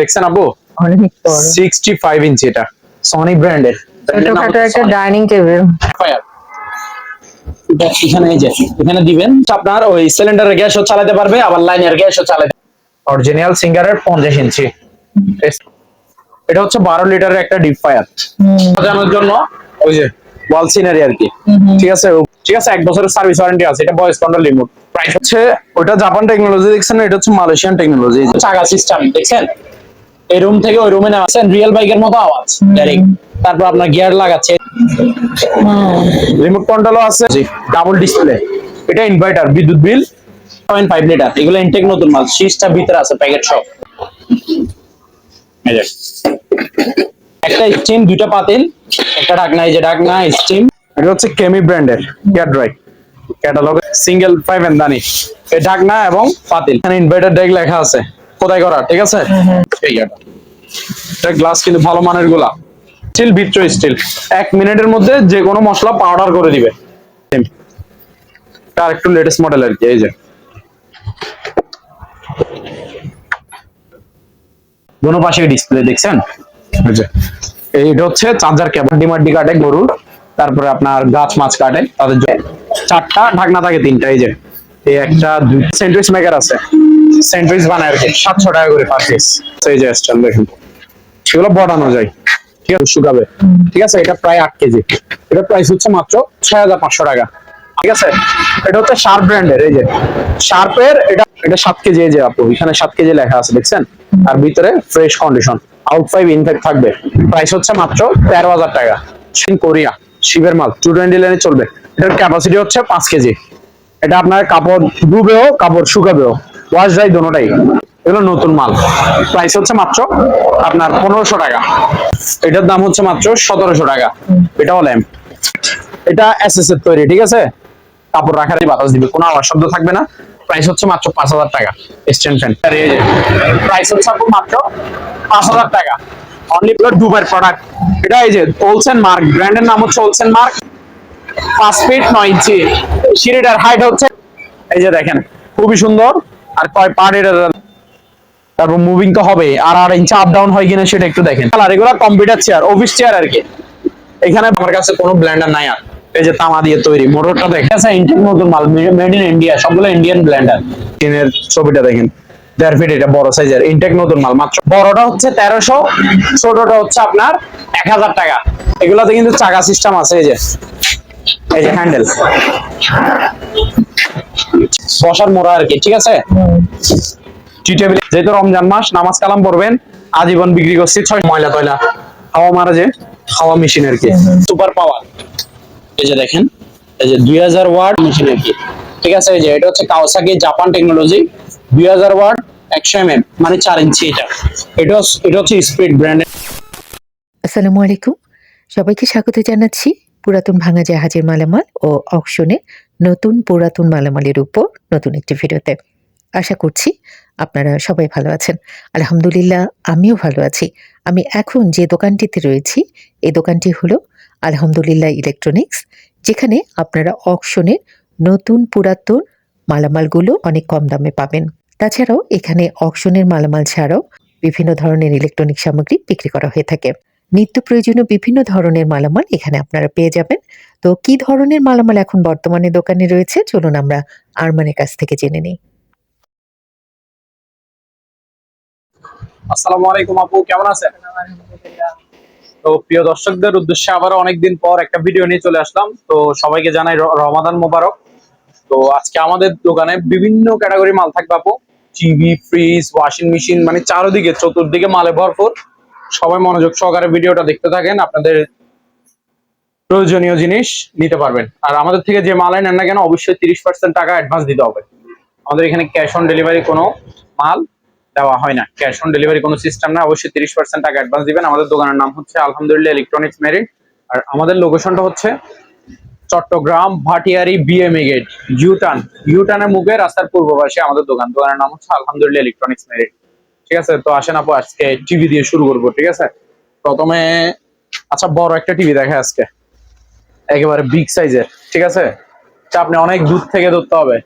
দেখছেন আপু? অনেক বড় 65 ইঞ্চি, এটা সনি ব্র্যান্ডের ছোটখাটো একটা ডাইনিং টেবিল। এখানে এই যে এখানে দিবেন আপনার ওই সিলিন্ডারের গ্যাসও চালাতে পারবে, আবার লাইনের গ্যাসও চালাতে। অরিজিনাল সিঙ্গারের 50 ইঞ্চি। এটা হচ্ছে 12 লিটারের একটা ডিপ ফায়ার সাজানোর জন্য, ওই যে ওয়াল সিনারি আর কি। ঠিক আছে, ঠিক আছে, 1 বছরের সার্ভিস ওয়ারেন্টি আছে। এটা ভয়েস কন্ট্রোল রিমোট। প্রাইস হচ্ছে, ওটা জাপান টেকনোলজি দেখছেন, এটা হচ্ছে মালয়েশিয়ান টেকনোলজি। চাকা সিস্টেম দেখছেন, এই রুম থেকে ওই রুমে নেওয়া রিয়েল বাইকের মতো আওয়াজ ডাইরেক্ট। তারপর আপনার গিয়ার লাগাচ্ছে, রিমোট কন্ট্রোলও আছে, ডাবল ডিসপ্লে। এটা ইনভার্টার, বিদ্যুৎ বিল 0.5 লিটার। এগুলো ইনটেক নতুন মাল, শীষটা ভিতরে আছে প্যাকেট সব। এই যে একটা স্টিম, দুইটা পাতিল, একটা ঢাকনা। এই যে ঢাকনা, স্টিম। এটা হচ্ছে কেমি ব্র্যান্ডের এয়ার ড্রাই ক্যাটালগ, সিঙ্গেল 5 এন্দানি। এই ঢাকনা এবং পাতিল, এখানে ইনভার্টার ডেক লেখা আছে, খোদাই করা। ঠিক আছে, এটা গ্লাস কিন্তু ভালো মানের গুলা, স্টিল, ভিট্রো স্টিল। 1 মিনিটের মধ্যে যে কোনো মশলা পাউডার করে দিবে। আর একটু লেটেস্ট মডেল আর কি। এই যে দোনো পাশে ডিসপ্লে দেখছেন। এইটা হচ্ছে চার্জার কেবল, ডিমার্ডি কাটে গরুর, তারপরে আপনার গাছ মাছ কাটে তাদের জন্য। 4টা ঢাকনা থাকে, 3টা। এই যে এই একটা, 2 স্যান্ডউইচ মেকার আছে, স্যান্ডউইচ বানায় আর কি। 700 টাকা করে পার পিস। এই যে স্ট্যান্ড দেখুন, সেগুলো বড়ানো যায়, ঠিক আছে, শুকাবে। ঠিক আছে, এটা প্রায় 8 কেজি। এটা প্রাইস হচ্ছে মাত্র 6500 টাকা। ঠিক আছে, এটা হচ্ছে শার্প ব্র্যান্ডের। এই যে শার্পের, এটা 7 কেজি। এই যে আপু এখানে 7 কেজি লেখা আছে দেখছেন, আর ভিতরে ফ্রেশ কন্ডিশন, আউট 5 ইনফেক্ট থাকবে। প্রাইস হচ্ছে মাত্র 13000 টাকা। কোরিয়া শিবের মাল, 220 লাইনে চলবে। এটার ক্যাপাসিটি হচ্ছে 5 কেজি। এটা আপনার কাপড় ধুবেও, কাপড় শুকাবেও, ওয়াশ ড্রাই দোনোটাই। এগুলো নতুন মাল। প্রাইস হচ্ছে মাত্র আপনার 1500 টাকা। এটার দাম হচ্ছে মাত্র 1700 টাকা। এটাও ল্যাম্প, এটা এসএস এর তৈরি। ঠিক আছে, কাপড় রাখার বাতাস দিবে, কোনো আওয়াজ শব্দ থাকবে না। প্রাইস হচ্ছে মাত্র 5000 টাকা। স্ট্যান্ড ফ্যান, প্রাইস হচ্ছে মাত্র 5000 টাকা। অনলি দুবার প্রোডাক্ট। এটা এই যে ওলসেন মার্ক ব্র্যান্ডের নাম হচ্ছে ওলসেন মার্ক। 5 ফিট 9 ইঞ্চি সিঁড়িটার হাইট হচ্ছে, এই যে দেখেন, খুবই সুন্দর। আর কয় পার্ট এটা, তারপর মুভিং তো হবে, আর 8 ইঞ্চি আপ ডাউন হয় কিনা সেটা একটু দেখেন। আর এগুলো কম্পিউটার চেয়ার, অফিস চেয়ার আর কি। এখানে আমার কাছে কোনো ব্লেন্ডার নাই। আর এই যে তামা দিয়ে তৈরি মোটরটা দেখেন, ইন্ডিয়ান নতুন মাল, মেড ইন ইন্ডিয়া, সবগুলো ইন্ডিয়ান ব্লেন্ডার। টিনের ছবিটা দেখেন, 1.5 ফিট, এটা বড় সাইজের ইনটেক নতুন মাল। মাত্র বড়টা হচ্ছে 1300, ছোটটা হচ্ছে আপনার 1000 টাকা। এগুলোতে কিন্তু চাকা সিস্টেম আছে। এই যে হ্যান্ডেল, বসার মোড়া আর কি। ঠিক আছে, টি টেবিল। যেহেতু রমজান মাস, নামাজ কালাম পড়বেন, আজীবন বিক্রি করছি 6 ময়লা টয়লা হাওয়া মারা, যে হাওয়া মেশিন আর কি, সুপার পাওয়ার। এই যে দেখেন, এই যে 2000 ওয়াট মেশিন আর কি। ঠিক আছে, এই যে এটা হচ্ছে Kawasaki Japan technology, 2000 watt, 100 mm, মানে 4 ইঞ্চি। এটা হচ্ছে স্পিড ব্র্যান্ডের। আসসালামু আলাইকুম, সবাইকে স্বাগত জানাচ্ছি পুরাতন ভাঙা জাহাজের মালামাল ও অকশনে নতুন পুরাতন মালামালের উপর নতুন একটি ভিডিওতে। আশা করছি আপনারা সবাই ভালো আছেন। আলহামদুলিল্লাহ, আমিও ভালো আছি। আমি এখন যে দোকানটিতে রয়েছি, এই দোকানটি হলো আলহামদুলিল্লাহ ইলেকট্রনিক্স, যেখানে আপনারা অকশনের নতুন পুরাতন মালামালগুলো অনেক কম দামে পাবেন। তাছাড়াও এখানে অকশনের মালামাল ছাড়াও বিভিন্ন ধরনের ইলেকট্রনিক সামগ্রী বিক্রি করা হয়ে থাকে। নিত্য প্রয়োজনীয় বিভিন্ন ধরনের মালামাল এখানে আপনারা পেয়ে যাবেন। তো কি ধরনের মালামাল এখন বর্তমানে দোকানে রয়েছে, চলুন আমরা আরমানের কাছ থেকে জেনে নিই। আসসালামু আলাইকুম আপু, কেমন আছেন? তো প্রিয় দর্শকদের উদ্দেশ্যে আবার অনেকদিন পর একটা ভিডিও নিয়ে চলে আসলাম। তো সবাইকে জানাই রমাদান মোবারক। তো আজকে আমাদের দোকানে বিভিন্ন ক্যাটাগরি মাল থাকবে আপু। টিভি, ফ্রিজ, ওয়াশিং মেশিন, মানে চারদিকে চতুর্দিকে মালে ভরপুর। সবাই মনোযোগ সহকারে ভিডিওটা দেখতে থাকেন, আপনাদের প্রয়োজনীয় জিনিস নিতে পারবেন। আর আমাদের থেকে যে মাল নেন না কেন, অবশ্যই 30% টাকা অ্যাডভান্স দিতে হবে। আমাদের এখানে ক্যাশ অন ডেলিভারি কোনো মাল দেওয়া হয় না, ক্যাশ অন ডেলিভারি কোনো সিস্টেম না। অবশ্যই 30% টাকা অ্যাডভান্স দিবেন। আমাদের দোকানের নাম হচ্ছে আলহামদুলিল্লাহ ইলেকট্রনিক্স মেরিট। আর আমাদের লোকেশনটা হচ্ছে চট্টগ্রাম ভাটিয়ারি বিএমএ গেট, ইউটার্নের মুখে রাস্তার পূর্ব পাশে আমাদের দোকান। দোকানের নাম হচ্ছে আলহামদুলিল্লাহ ইলেকট্রনিক্স মেরিট। ঠিক আছে, তো আসেন আপু, আজকে টিভি দিয়ে শুরু করবো। ঠিক আছে, প্রথমে আচ্ছা বড় একটা টিভি দেখে আজকে, একেবারে বিগ সাইজের। ঠিক আছে, আপনি অনেক দূর থেকে ধরতে হবে,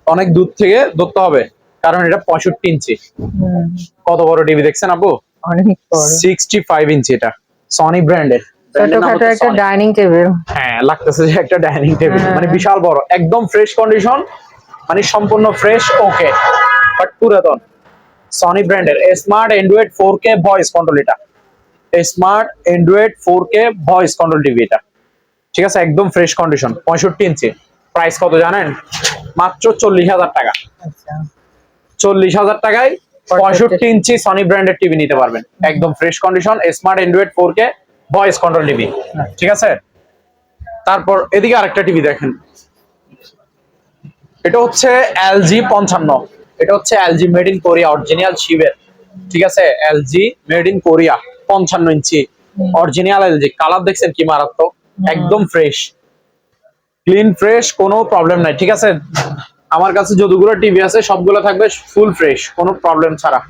অনেক দূর থেকে ধরতে হবে। কারণ এটা 65 ইঞ্চি। হুম, কত বড় টিভি দেখছেন আপু? অনেক বড়। 65 ইঞ্চি, এটা সনি ব্র্যান্ডের। ছোটখাটো একটা ডাইনিং টেবিল। হ্যাঁ, লাগতেছে যে একটা ডাইনিং টেবিল, হ্যাঁ। মানে বিশাল বড়, একদম ফ্রেশ কন্ডিশন, মানে সম্পূর্ণ ফ্রেশ, ওকে বাট পুরাতন। সনি ব্র্যান্ডের smart Android 4K voice control, এটা smart Android 4K voice control TV এটা, ঠিক আছে, একদম ফ্রেশ কন্ডিশন, 65 ইঞ্চি। প্রাইস কত জানেন? মাত্র 40,000 টাকা। আচ্ছা, 40,000 টাকায় 65 ইঞ্চি সনি ব্র্যান্ডের টিভি নিতে পারবেন, একদম fresh condition, smart Android 4K voice control TV, ঠিক আছে। তারপর এদিকে আরেকটা টিভি দেখেন, এটা হচ্ছে LG 55, এটা হচ্ছে LG made in Korea original শিবের, ঠিক আছে, LG made in Korea 55 inch original LG। Colour দেখছেন কি মারাত্মক, একদম ফ্রেশ, ক্লিন ফ্রেশ, কোনো প্রবলেম নাই, ঠিক আছে। আমার কাছে যতগুলো টিভি আছে সবগুলো থাকবে ফুল ফ্রেশ, কোনো প্রবলেম ছাড়া,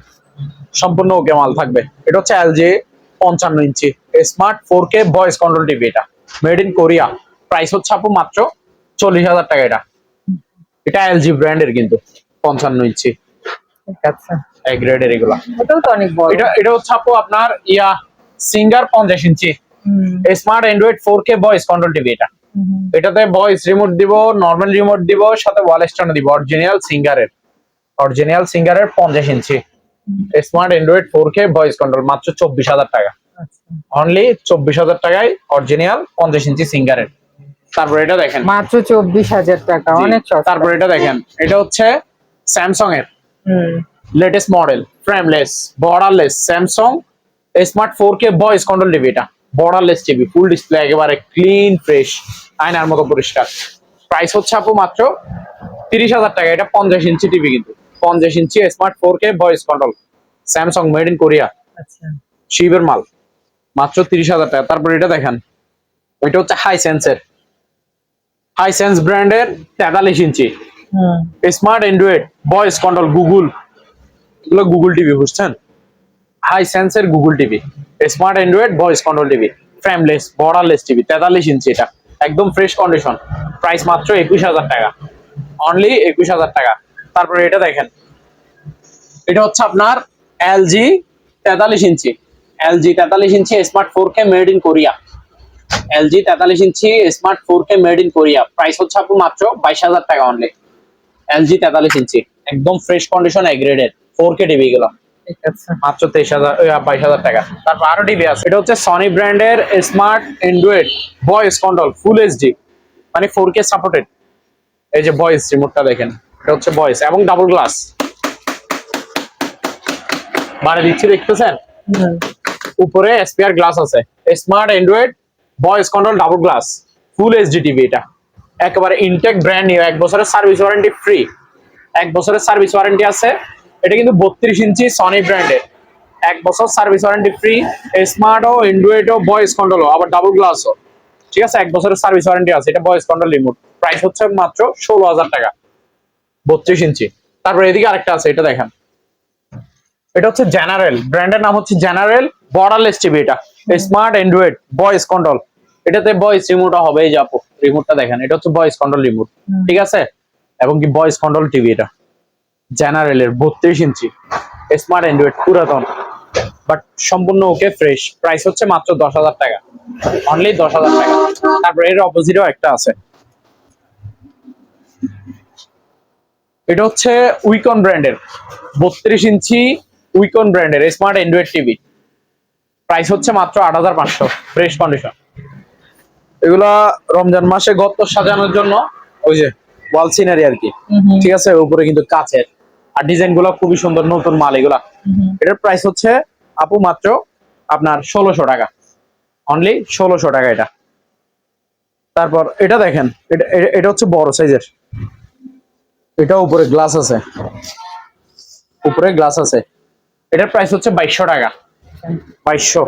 সম্পূর্ণ ওকে মাল থাকবে। এটা হচ্ছে LG 55 inch smart 4K voice control TV, এটা মেড ইন কোরিয়া। প্রাইস হচ্ছে আপু মাত্র 40,000 টাকা। এটা LG ব্র্যান্ডের কিন্তু 55 ইঞ্চি, ঠিক আছে। এই গ্রেডের এগুলা। এটাও তো অনেক বড়। এটা হচ্ছে আপু আপনার সিঙ্গার 50 ইঞ্চি হুম, smart Android 4K voice control TV এটা। হুম, এটাতে ভয়েস রিমোট দিব, নরমাল রিমোট দিব, সাথে ওয়াল স্ট্যান্ড দিব, অরিজিনাল সিঙ্গারের 50 inch smart Android 4K voice control, মাত্র 24,000 টাকা। আচ্ছা। অনলি 24,000 টাকায় অরিজিনাল 50 ইঞ্চি সিঙ্গারের। তারপর এটা দেখেন, মাত্র 24,000 টাকা, জি। অনেক সস্তা। তারপর এটা দেখেন, এটা হচ্ছে স্যামসাং এর হুম, latest model, frameless borderless Samsung smart 4K voice control TV, এটা বর্ডারলেস টিভি, ফুল ডিসপ্লে, একেবারে ক্লিন ফ্রেশ, আয়নার মতো পরিষ্কার। প্রাইস হচ্ছে আপু মাত্র 30,000 টাকা। এটা 50 ইঞ্চি টিভি কিন্তু, 50 inch smart 4K voice control, Samsung made in Korea, আচ্ছা। শিবের মাল, মাত্র 30,000 টাকা। তারপর এটা দেখেন, এটা হচ্ছে হাইসেন্স ব্র্যান্ডের 43 ইঞ্চি হুম, স্মার্ট অ্যান্ড্রয়েড ভয়েস কন্ট্রোল, এগুলো গুগল টিভি, বুঝছেন, হাইসেন্সের Google TV, smart Android voice control TV, frameless borderless TV, 43 inch, এটা একদম ফ্রেশ কন্ডিশন। প্রাইস মাত্র 21,000 টাকা, অনলি 21,000 টাকা। তারপরে এটা দেখেন, এটা হচ্ছে আপনার LG 43 inch, smart 4K made in Korea, LG 43 inch smart 4K made in Korea. Price হচ্ছে আপু মাত্র 22,000 টাকা অনলি। LG 43 ইঞ্চি একদম ফ্রেশ কন্ডিশন, এ গ্রেডের 4K টিভি গুলো, ঠিক আছে। মাত্র 22,000 টাকা। তারপর আরো টিভি আছে, এটা হচ্ছে সনি ব্র্যান্ডের স্মার্ট অ্যান্ড্রয়েড ভয়েস কন্ট্রোল ফুল HD, মানে 4K সাপোর্টেড। এই যে ভয়েস রিমোটটা দেখেন, এটা হচ্ছে ভয়েস এবং ডাবল গ্লাস, মানে দিচ্ছি দেখতেছেন, হুম, উপরে স্পিয়ার গ্লাস আছে, smart Android voice control double glass ফুল HD টিভি, এটা একেবারে ইনটেক ব্র্যান্ড নিউ, 1 বছরের সার্ভিস ওয়ারেন্টি ফ্রি, 1 বছরের সার্ভিস ওয়ারেন্টি আছে। এটা কিন্তু 32 ইঞ্চি সনি ব্র্যান্ডের, 1 বছর সার্ভিস ওয়ারেন্টি ফ্রি, স্মার্টও অ্যান্ড্রয়েডও ভয়েস কন্ট্রোলও, আবার ডাবল গ্লাসও, ঠিক আছে, 1 বছরের সার্ভিস ওয়ারেন্টি আছে। এটা ভয়েস কন্ট্রোল রিমোট, প্রাইস হচ্ছে মাত্র 16,000 টাকা, 32 ইঞ্চি। তারপর এদিকে আরেকটা আছে, এটা দেখেন, এটা হচ্ছে জেনারেল ব্র্যান্ডের নাম হচ্ছে জেনারেল বর্ডারলেস টিভি, এটা স্মার্ট অ্যান্ড্রয়েড ভয়েস কন্ট্রোল, এটাতে ভয়েস রিমোটও হবে, এই যে আপু রিমোটটা দেখেন, এটা হচ্ছে ভয়েস কন্ট্রোল রিমোট, ঠিক আছে, এবং কি ভয়েস কন্ট্রোল টিভি, এটা জেনারেলের 32 ইঞ্চি স্মার্ট অ্যান্ড্রয়েড, পুরাতন বাট সম্পূর্ণ ওকে ফ্রেশ। প্রাইস হচ্ছে মাত্র 10,000 টাকা, অনলি 10,000 টাকা। তারপর এর অপোজিটেও একটা আছে, এটা হচ্ছে উইকন ব্র্যান্ডের 32 ইঞ্চি উইকন ব্র্যান্ডের স্মার্ট অ্যান্ড্রয়েড টিভি, প্রাইস হচ্ছে মাত্র 8,500, ফ্রেশ কন্ডিশন। এগুলা রমজান মাসে ঘর সাজানোর জন্য, ওই যে ওয়াল সিনারি আর কি, ঠিক আছে, উপরে কিন্তু কাচের, আর ডিজাইন গুলো খুবই সুন্দর, নতুন মাল এগুলা। এটার প্রাইস হচ্ছে আপু মাত্র আপনার 1600 টাকা, অনলি 1600 টাকা এটা। তারপর এটা দেখেন, এটা হচ্ছে বড় সাইজের, এটা উপরে গ্লাস আছে, এটার প্রাইস হচ্ছে 2200 টাকা, 2200।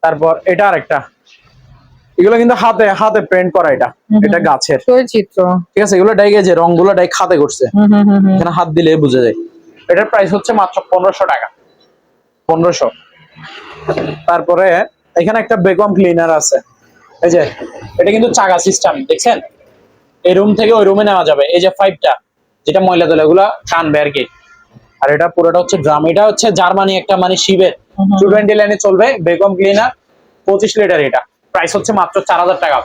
তারপর এটা আরেকটা, এগুলো কিন্তু হাতে হাতে পেন্ট করা, এটা গাছের, চিত্র, ঠিক আছে, এগুলো ডাইগে যে রংগুলো ডাই খাতে করছে, এখানে হাত দিলে বোঝা যায়। এটার প্রাইস হচ্ছে মাত্র 1500 টাকা, 1500। তারপরে এখানে একটা বেকম ক্লিনার আছে, এই যে এটা কিন্তু চাকা সিস্টেম, দেখছেন, এই রুম থেকে ওই রুমে নেওয়া যাবে, এই যে 5টা যেটা ময়লা তোলা এগুলা টানবে আর কি। আর এটা পুরোটা হচ্ছে ড্রাম, এটা হচ্ছে জার্মানি একটা মানে শিবের 220 লাইনে চলবে, বেগম ক্লিনার 25 লিটার। এটা প্রাইস হচ্ছে মাত্র 4000 টাকা,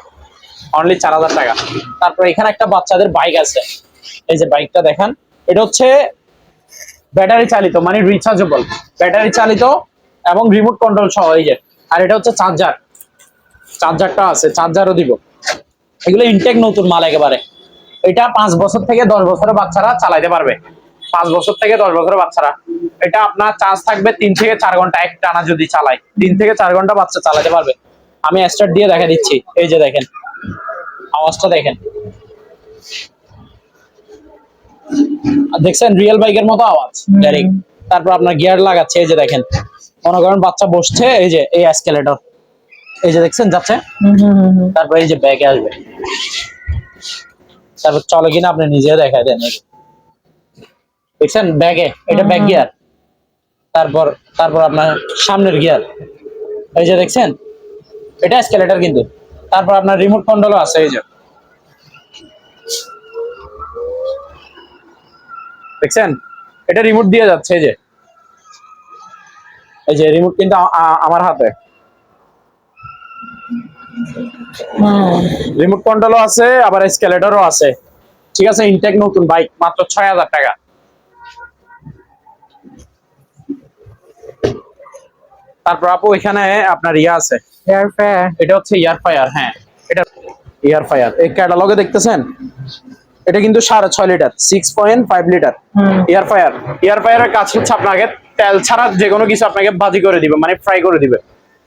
অনলি 4000 টাকা। তারপর এখানে একটা বাচ্চাদের বাইক আছে, এই যে বাইকটা দেখেন, এটা হচ্ছে ব্যাটারি চালিত মানে রিচার্জেবল, ব্যাটারি চালিত এবং রিমোট কন্ট্রোল সহ। এই যে, আর এটা হচ্ছে চার্জার, চার্জারটা আছে, চার্জারও দিব। এগুলো ইনটেক নতুন মাল একেবারে। এটা 5 বছর থেকে 10 বছরের বাচ্চারা চালাতে পারবে, 5 বছর থেকে 10 বছরের বাচ্চারা। এটা আপনার চার্জ থাকবে 3 থেকে 4 ঘন্টা এক টানা যদি চালায়, 3 থেকে 4 ঘন্টা বাচ্চা চালাতে পারবে। আমি স্টার্ট দিয়ে দেখা দিচ্ছি, এই যে দেখেন আওয়াজটা দেখেন, দেখছেন রিয়েল বাইকের মতো আওয়াজ ডাইরেক্ট। তারপর আপনার গিয়ার লাগাচ্ছে, এই যে দেখেন, মনে করেন বাচ্চা বসছে, এই যে এই এসকেলেটর, এই যে দেখছেন যাচ্ছে। তারপর এই যে ব্যাগে আসবে, তারপর চলে কিনা আপনি নিজে দেখায় দেন, দেখছেন ব্যাগে, এটা ব্যাক গিয়ার। তারপর তারপর আপনার সামনের গিয়ার, এই যে দেখছেন, এটা এসকেলেটর কিন্তু। তারপর আপনার রিমোট কন্ট্রোলও আছে, এই যে দেখছেন, এটা রিমোট দিয়ে যাচ্ছে, এই যে রিমোট কিন্তু আমার হাতে, রিমোট কন্ট্রোলও আছে, আবার এসকেলেটরও আছে। ঠিক আছে, ইনটেক নতুন বাইক, মাত্র 6000 টাকা। তারপর আপু এখানে আপনার ইয়া আছে, এয়ার ফেয়ার। এটা হচ্ছে ইয়ার ফায়ার। হ্যাঁ, এটা ইয়ার ফায়ার, এই ক্যাটালগে দেখতেছেন, এটা কিন্তু 6.5 litre, 6.5 litre air fire. Air ফায়ারের কাজ হচ্ছে আপনাকে তেল ছাড়া যে কোনো কিছু আপনাকে ভাজি করে দিবে, মানে ফ্রাই করে দিবে।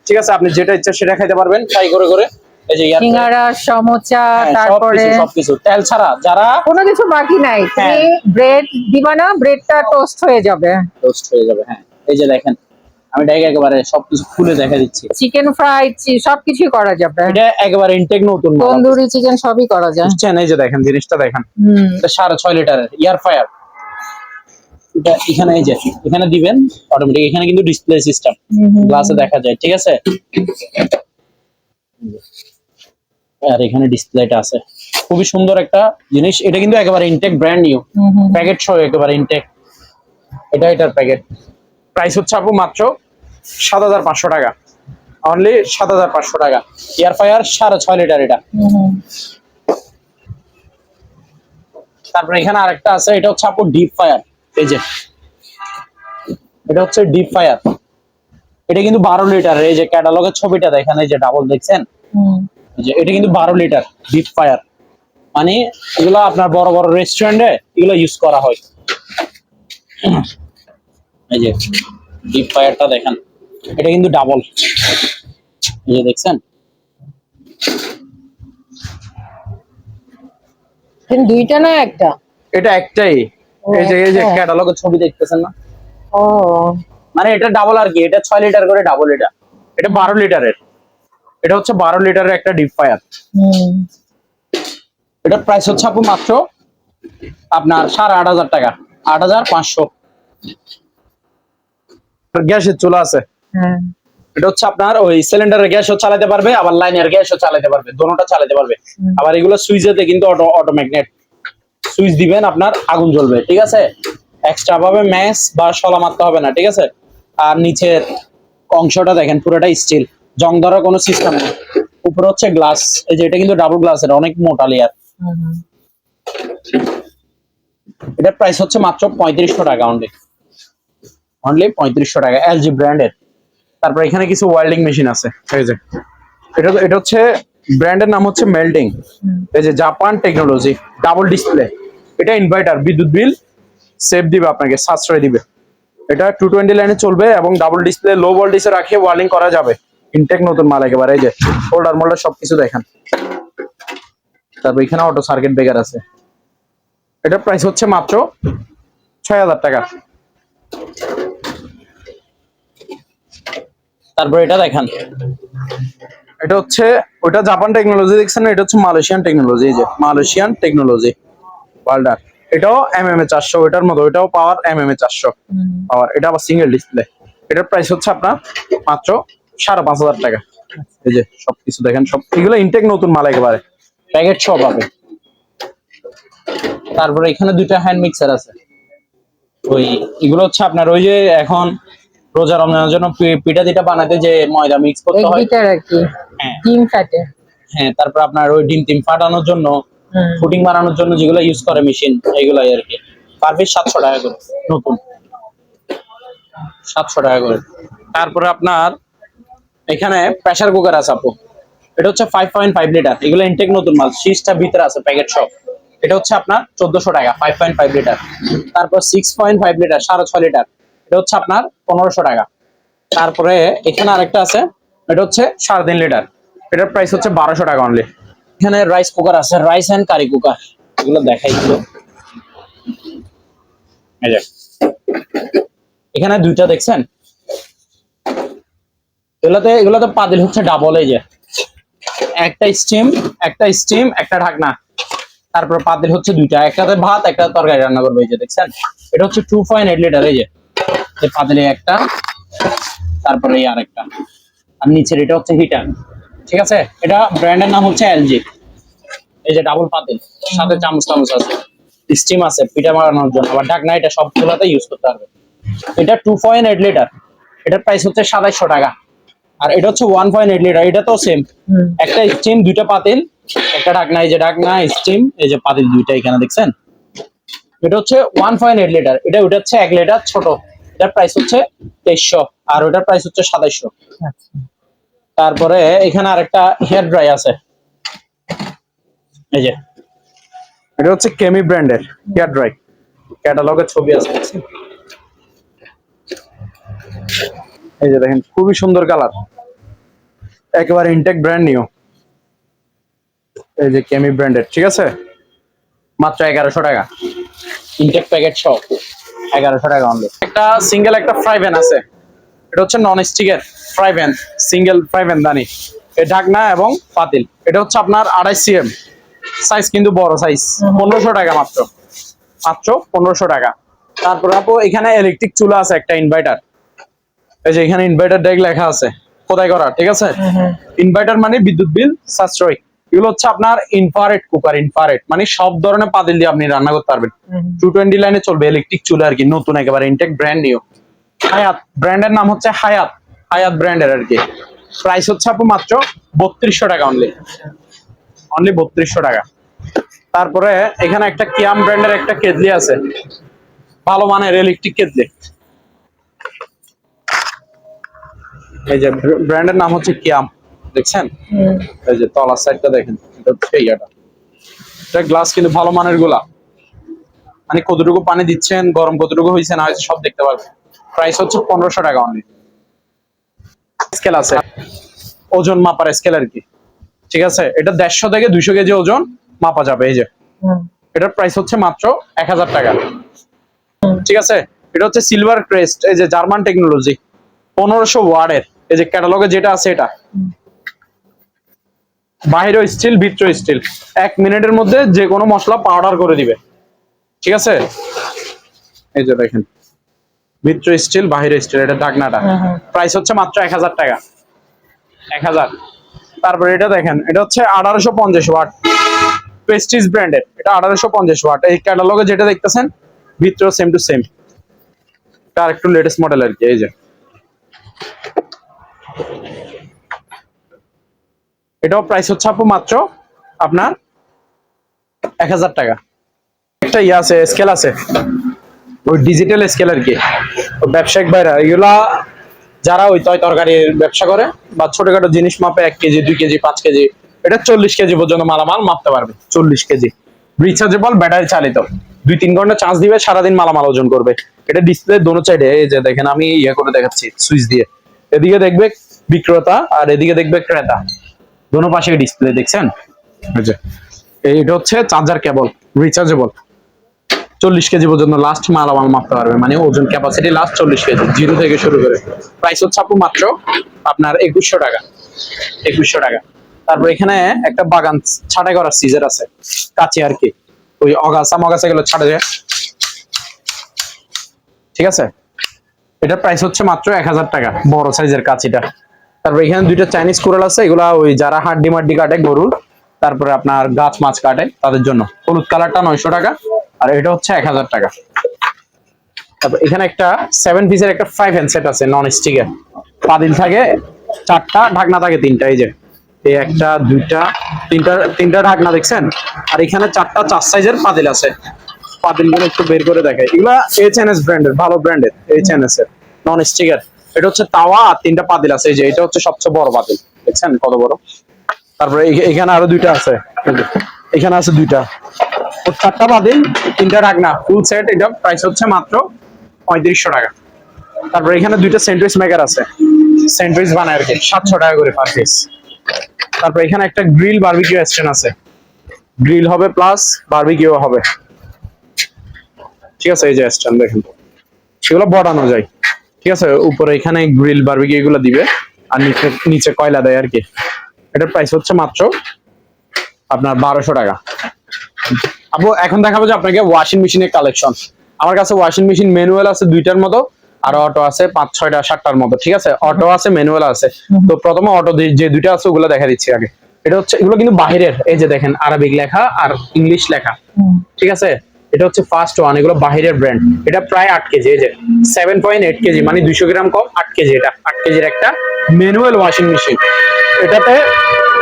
ঠিক আছে, আপনি যেটা ইচ্ছা সেটা খাইতে পারবেন ফ্রাই করে করে। এই যে এয়ার সিঙ্গারা, সমোচা, তারপরে সবকিছু তেল ছাড়া, যারা কোনো কিছু বাকি নাই। তুমি ব্রেড দিবা না, ব্রেডটা টোস্ট হয়ে যাবে। টোস্ট হয়ে যাবে। হ্যাঁ, এই যে দেখেন, আমি ডাইরেক্ট একেবারে সবকিছু খুলে দেখা দিচ্ছি। চিকেন ফ্রাই সবকিছুই করা যাবে, এটা একেবারে ইনটেক নতুন মাল, তন্দুরি চিকেন সবই করা যায়। বুঝছেন? এই যে দেখেন জিনিসটা দেখেন, এটা 6.5 লিটারের এয়ার ফায়ার। এটা এখানে, এই যে এখানে দিবেন অটোমেটিক, এখানে কিন্তু ডিসপ্লে সিস্টেম, গ্লাসে দেখা যায়। ঠিক আছে, আর এখানে ডিসপ্লেটা আছে, খুবই সুন্দর একটা জিনিস। এটা কিন্তু একেবারে ইনটেক, ব্র্যান্ড নিউ, প্যাকেট সহ একেবারে ইনটেক। এটার প্যাকেট প্রাইস হচ্ছে আপু মাত্র 7500 টাকা, অনলি 7500 টাকা। এয়ার ফায়ার 6.5 লিটার এটা। তারপরে এখানে আরেকটা আছে, এটা হচ্ছে আপু ডিপ ফায়ার। এই যে এটা হচ্ছে ডিপ ফায়ার, এটা কিন্তু 12 লিটার। এই যে ক্যাটালগের ছবিটা দেখেন, এই যে ডাবল দেখছেন, এই যে এটা কিন্তু 12 লিটার ডিপ ফায়ার। মানে এগুলো আপনার বড় বড় রেস্টুরেন্টে এগুলো ইউজ করা হয়। এই যে ডিপ ফায়ারটা দেখেন, এটা কিন্তু ডাবল, এই যে দেখছেন। কিন্তু দুইটা না একটা? এটা একটাই। এই যে ক্যাটালগের ছবি দেখতেছেন না, ও মানে এটা ডাবল আর কি, এটা 6 লিটার করে ডাবল। এটা 12 লিটারের, এটা হচ্ছে 12 লিটারের একটা ডিপ ফায়ার। এটার প্রাইস হচ্ছে আপু মাত্র আপনার 8500 টাকা, 8500। গ্যাসের চুলা আছে, এটা হচ্ছে আপনার ওই সিলিন্ডারের গ্যাসও চালাতে পারবে, আবার লাইনের গ্যাসও চালাতে পারবে, দোনোটা চালাতে পারবে। আবার এগুলো সুইচেতে কিন্তু অটোমেগনেট, সুইচ দিবেন আপনার আগুন জ্বলবে। ঠিক আছে, এক্সট্রা ভাবে ম্যাচ বা শলা মারতে হবে না। ঠিক আছে, আর নিচের অংশটা দেখেন, পুরোটা স্টিল, জং ধরার কোনো সিস্টেম নেই। উপরে হচ্ছে গ্লাস, এই যে এটা কিন্তু ডাবল গ্লাসের, অনেক মোটা লেয়ার। এটার প্রাইস হচ্ছে মাত্র 3500 টাকা, অনলি 3500 টাকা, এলজি ব্র্যান্ডের। তারপর এখানে কিছু ওয়েল্ডিং মেশিন আছে, এই যে এটা হচ্ছে ব্র্যান্ডের নাম হচ্ছে মেল্টিং। এই যে জাপান টেকনোলজি, ডাবল ডিসপ্লে। এটা ইনভার্টার, বিদ্যুৎ বিল সেভ দিবে আপনাকে, সাশ্রয় দিবে। এটা 220 লাইনে চলবে এবং ডাবল ডিসপ্লে, লো ভোল্টেজে রাখিয়ে ওয়েল্ডিং করা যাবে। ইনটেক নতুন মাল একেবারে। এই যে হোল্ডার মোল্ডার সবকিছু দেখেন। তারপর এখানে অটো সার্কিট ব্রেকার আছে। এটার প্রাইস হচ্ছে মাত্র 6000 টাকা। তারপর এটা দেখেন, এটা হচ্ছে ওটা জাপান টেকনোলজি দেখছেন না, এটা হচ্ছে মালয়েশিয়ান টেকনোলজি। এই যে মালয়েশিয়ান টেকনোলজি ওয়াল্ডার, এটাও এমএমএ 400, এটার মতো এটাও পাওয়ার এমএমএ 400 পাওয়ার। এটা আবার সিঙ্গেল ডিসপ্লে। এটার প্রাইস হচ্ছে আপনার মাত্র 5500 টাকা। এই যে সবকিছু দেখেন, সব এগুলো ইনটেক নতুন মাল একেবারে, প্যাকেট সব পাবে। তারপরে এখানে দুইটা হ্যান্ড মিক্সার আছে। ওই এগুলো হচ্ছে আপনার ওই যে এখন রোজা রমজানের জন্য পিঠা টিঠা বানাতে যে ময়দা মিক্স করতে এগ হয়। বিটার আর কি, হ্যাঁ ডিম ফাটে। হ্যাঁ, তারপর আপনার ওই ডিম টিম ফাটানোর জন্য, হুম। পুডিং বানানোর জন্য যেগুলো ইউজ করে মেশিন, এইগুলাই আর কি। পার পিস 700 টাকা করে, নতুন 700 টাকা করে। তারপরে আপনার এখানে প্রেসার কুকার আছে আপু, এটা হচ্ছে 5.5 লিটার। এগুলো ইনটেক নতুন মাল, শীষটা ভিতরে আছে প্যাকেট সব। এটা হচ্ছে আপনার 1400 টাকা 5.5 লিটার। তারপর 6.5 লিটার 6.5 লিটার, এটা হচ্ছে আপনার 1500 টাকা। তারপরে এখানে আরেকটা আছে, এটা হচ্ছে 3.5 লিটার, এটার প্রাইস হচ্ছে 1200 টাকা অনলি। এখানে রাইস কুকার আছে, রাইস এন্ড কারি কুকার, এগুলো দেখাই দিল। এই যে এখানে দুইটা দেখছেন, এগুলাতে পাতিল হচ্ছে ডাবল। এই যে একটা স্টিম একটা ঢাকনা, তারপর পাতিল হচ্ছে দুইটা, একটাতে ভাত একটাতে তরকারি রান্না করবে। এই যে দেখছেন, এটা হচ্ছে 2.8 লিটার। এই যে পাতিলে একটা, তারপরে এই আরেকটা, আর নিচের এটা হচ্ছে হিটার। ঠিক আছে, এটা ব্র্যান্ডের নাম হচ্ছে এলজি। এই যে ডাবল পাতিল, সাথে চামচ টামচ আছে, স্টিম আছে পিঠা বানানোর জন্য, আবার ঢাকনা। এটা সবগুলোতে ইউজ করতে পারবে। এটা 2.8 লিটার, এটার প্রাইস হচ্ছে 2700 টাকা। আর এটা হচ্ছে 1.8 লিটার, এটা তো সেম, একটা স্টিম দুইটা পাতিল একটা ঢাকনা। এই যে ঢাকনা স্টিম, এই যে পাতিল দুইটা এখানে দেখছেন। এটা হচ্ছে 1.8 লিটার, এটা ওটা হচ্ছে 1 লিটার ছোট, এটার প্রাইস হচ্ছে 2300, আর ওটার প্রাইস হচ্ছে 2700। তারপরে এখানে আরেকটা হেয়ার ড্রাই আছে, এই যে এটা হচ্ছে কেমি ব্র্যান্ডের হেয়ার ড্রাই, ক্যাটালগের ছবি আছে। এই যে দেখেন, খুবই সুন্দর কালার, একেবারে ইনটেক ব্র্যান্ড নিউ। এই যে কেমি ব্র্যান্ডের, ঠিক আছে, মাত্র 1100 টাকা, ইনটেক প্যাকেট সহ 1100 টাকা অনলি। একটা সিঙ্গেল একটা ফ্রাই প্যান আছে, এটা হচ্ছে নন স্টিকের fry pan, single fry pan দানি, এই ঢাকনা এবং পাতিল। এটা হচ্ছে আপনার 28 cm সাইজ, কিন্তু বড় সাইজ। 1500 টাকা মাত্র 1500 টাকা। তারপর আপু এখানে ইলেকট্রিক চুলা আছে, একটা ইনভার্টার। এই যে এখানে ইনভার্টার ডেক লেখা আছে, খোদাই করা, ঠিক আছে। ইনভার্টার মানে বিদ্যুৎ বিল সাশ্রয়। এগুলো হচ্ছে আপনার ইনফ্রারেড কুকার, ইনফ্রারেড মানে সব ধরনের পাতিল দিয়ে আপনি রান্না করতে পারবেন। 220 লাইনে চলবে, ইলেকট্রিক চুলা আর কি, নতুন একেবারে ইনটেক ব্র্যান্ড নিউ। হায়াত ব্র্যান্ডের নাম হচ্ছে হায়াত, হায়াত ব্র্যান্ডের আর কি। প্রাইস হচ্ছে আপু মাত্র 3200 টাকা অনলি 3200 টাকা। তারপরে এখানে একটা কিয়াম ব্র্যান্ডের একটা কেটলি আছে, ভালো মানের ইলেকট্রিক কেটলি। এই যে ব্র্যান্ডের নাম হচ্ছে কিয়াম, দেখছেন। এই যে তলার সাইডটা দেখেন, এটা হচ্ছে ইয়াটা, এটা গ্লাস কিন্তু ভালো মানের গুলা, মানে কতটুকু পানি দিচ্ছেন, গরম কতটুকু হয়েছে না হয়েছে সব দেখতে পারবেন। প্রাইস হচ্ছে 1500 টাকা অনলি। স্কেল আছে, ওজন মাপার স্কেল আর কি, ঠিক আছে। এটা 150 থেকে 200 কেজি ওজন মাপা যাবে। এই যে এটার প্রাইস হচ্ছে মাত্র 1000 টাকা, ঠিক আছে। এটা হচ্ছে সিলভার ক্রেস্ট, এই যে জার্মান টেকনোলজি, 1500 ওয়াটের। এই যে ক্যাটালগে যেটা আছে এটা, বাইরেও স্টিল ভিতরেও স্টিল, 1 মিনিটের মধ্যে যে কোনো মশলা পাউডার করে দিবে, ঠিক আছে। এই যে দেখেন, ভিতরে স্টিল বাইরে স্টিল, এটা ঢাকনাটা। প্রাইস হচ্ছে মাত্র 1000 টাকা, 1000। তারপরে এটা দেখেন, এটা হচ্ছে 1850 ওয়াট, প্রেস্টিজ ব্র্যান্ডের, এটা 1850 ওয়াট। এই ক্যাটালগে যেটা দেখতেছেন ভিতরে সেম টু সেম, তার একটু লেটেস্ট মডেল আর কি। এই যে এটাও প্রাইস হচ্ছে আপু মাত্র আপনার 1000 টাকা। একটা ইয়ে আছে, স্কেল আছে, ওই ডিজিটাল স্কেল আর কি। ব্যবসায়িক বাইরা এগুলা যারা ওই তরকারির ব্যবসা করে বা ছোটখাটো জিনিস মাপে, 1 কেজি 2 কেজি 5 কেজি, এটা 40 কেজি পর্যন্ত মালামাল মাপতে পারবে। 40 কেজি, রিচার্জেবল, ব্যাটারি চালিত, 2-3 ঘন্টা চার্জ দিবে, সারাদিন মালামাল ওজন করবে। এটা ডিসপ্লে দোনো সাইডে, এই যে দেখেন আমি ইয়ে করে দেখাচ্ছি সুইচ দিয়ে, এদিকে দেখবে বিক্রেতা আর এদিকে দেখবে ক্রেতা, দোনো পাশে ডিসপ্লে দেখছেন। এটা হচ্ছে চার্জার কেবল, রিচার্জেবল, 40 কেজি পর্যন্ত লাস্ট মালামাল মাপতে পারবে, মানে ওজন ক্যাপাসিটি লাস্ট 40 কেজি, 0 থেকে শুরু করে। প্রাইস হচ্ছে আপু মাত্র আপনার 2100 টাকা, 2100 টাকা। তারপর এখানে একটা বাগান ছাঁটাই করার সিজার আছে, কাঁচি আর কি, ওই অগাছা মগাছা গুলো ছাড়া যায়, ঠিক আছে। এটার প্রাইস হচ্ছে মাত্র 1000 টাকা, বড় সাইজের কাঁচিটা। তারপর এখানে দুইটা চাইনিজ কুড়াল আছে, এগুলা ওই যারা হাড্ডি মাড্ডি কাটে গরুর, তারপরে আপনার গাছ মাছ কাটে তাদের জন্য হলুদ কালারটা 900 টাকা, আর এটা হচ্ছে 1000 টাকা। তারপর এখানে একটা 7 পিসের একটা 5 হ্যান্ড সেট আছে নন স্টিকের, পাতিল থাকে 4টা, ঢাকনা থাকে 3টা। এই যে এই একটা, দুইটা, তিনটা ঢাকনা দেখছেন, আর এখানে 4টা 4 সাইজের পাতিল আছে। পাতিলগুলো একটু বের করে দেখাই, এগুলা এইচএনএস ব্র্যান্ডের, ভালো ব্র্যান্ডের এইচএনএস এর নন স্টিকের। এটা হচ্ছে তাওয়া আর 3টা পাতিল আছে। এই যে এটা হচ্ছে সবচেয়ে বড় পাতিল, দেখছেন কত বড়। তারপরে এখানে আরো 2টা আছে, এখানে আছে 2টা, 4টা পাতিল 3টা ঢাকনা ফুল সেট। এটা প্রাইস হচ্ছে মাত্র 3500 টাকা। তারপরে এখানে 2টা স্যান্ডউইচ মেকার আছে, স্যান্ডউইচ বানায় আর কি, 700 টাকা করে পার পিস। তারপর এখানে একটা গ্রিল বারবিকিউ স্ট্যান্ড আছে, গ্রিল হবে প্লাস বারবিকিউ হবে, ঠিক আছে। এই যে স্ট্যান্ড দেখেন, সেগুলো বড়ানো যায়, ঠিক আছে। উপরে এখানে গ্রিল বারবিকিউ এগুলো দিবে, আর নিচে কয়লা দেয় আর কি। এটার প্রাইস হচ্ছে মাত্র আপনার 1200 টাকা। আপু এখন দেখাবো যে আপনাকে ওয়াশিং মেশিনের কালেকশন। আমার কাছে ওয়াশিং মেশিন ম্যানুয়াল আছে 2টার মতো, আর অটো আছে 5, 6টা, 7টার মতো, ঠিক আছে। অটো আছে, ম্যানুয়াল আছে। তো প্রথমে অটো যে 2টা আছে ওগুলো দেখা দিচ্ছি আগে। এটা হচ্ছে, এগুলো কিন্তু বাহিরের, এই যে দেখেন আরবিক লেখা আর ইংলিশ লেখা, ঠিক আছে। এটা হচ্ছে ফার্স্ট ওয়ান, এগুলো বাহিরের ব্র্যান্ড। এটা প্রায় 8 কেজি, এই যে 7.8 কেজি, মানে 200 গ্রাম কম, 8 কেজি। এটা 8 কেজির একটা ম্যানুয়াল ওয়াশিং মেশিন। এটাতে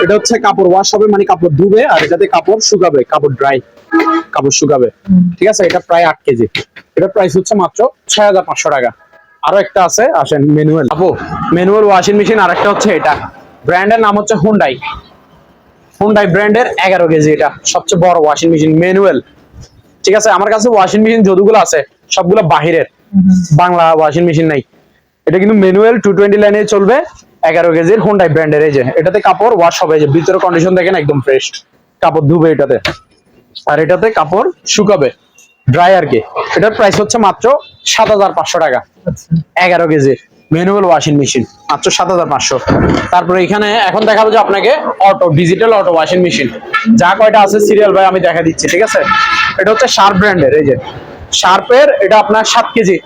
এটা হচ্ছে কাপড় ওয়াশ হবে, মানে কাপড় ধুবে, আর এটাতে কাপড় শুকাবে, কাপড় ড্রাই, কাপড় শুকাবে, ঠিক আছে। এটা প্রায় 8 কেজি। এটা প্রাইস হচ্ছে মাত্র 6500 টাকা। আরো একটা আছে, আসেন ম্যানুয়াল। আপু ম্যানুয়াল ওয়াশিং মেশিন আরেকটা হচ্ছে, এটা ব্র্যান্ডের নাম হচ্ছে হুন্ডাই। হুন্ডাই ব্র্যান্ডের 11 কেজি, এটা সবচেয়ে বড় ওয়াশিং মেশিন ম্যানুয়াল, ঠিক আছে। আমার কাছে ওয়াশিং মেশিন যতগুলো আছে সবগুলো বাহিরের, বাংলা ওয়াশিং মেশিন নাই। এটা কিন্তু ম্যানুয়াল 220 লাইনে চলবে, 11 কেজির হুন্ডাই ব্র্যান্ডের। এই যে এটাতে কাপড় ওয়াশ হবে, যে ভিতরে কন্ডিশন দেখেন একদম ফ্রেশ, কাপড় ধুবে এটাতে, আর এটাতে কাপড় শুকাবে, ড্রাই আর কি। এটার প্রাইস হচ্ছে মাত্র 7500 টাকা, 11 কেজি ম্যানুয়াল ওয়াশিং মেশিন, মাত্র 7500। তারপরে এখানে এখন দেখাবো যে আপনাকে auto, digital auto washing machine, যা কয়টা আছে সিরিয়াল ভাই আমি দেখা দিচ্ছি, ঠিক আছে। এটা হচ্ছে শার্প ব্র্যান্ডের, এই যে শার্পের, এটা আপনার 7 কেজি,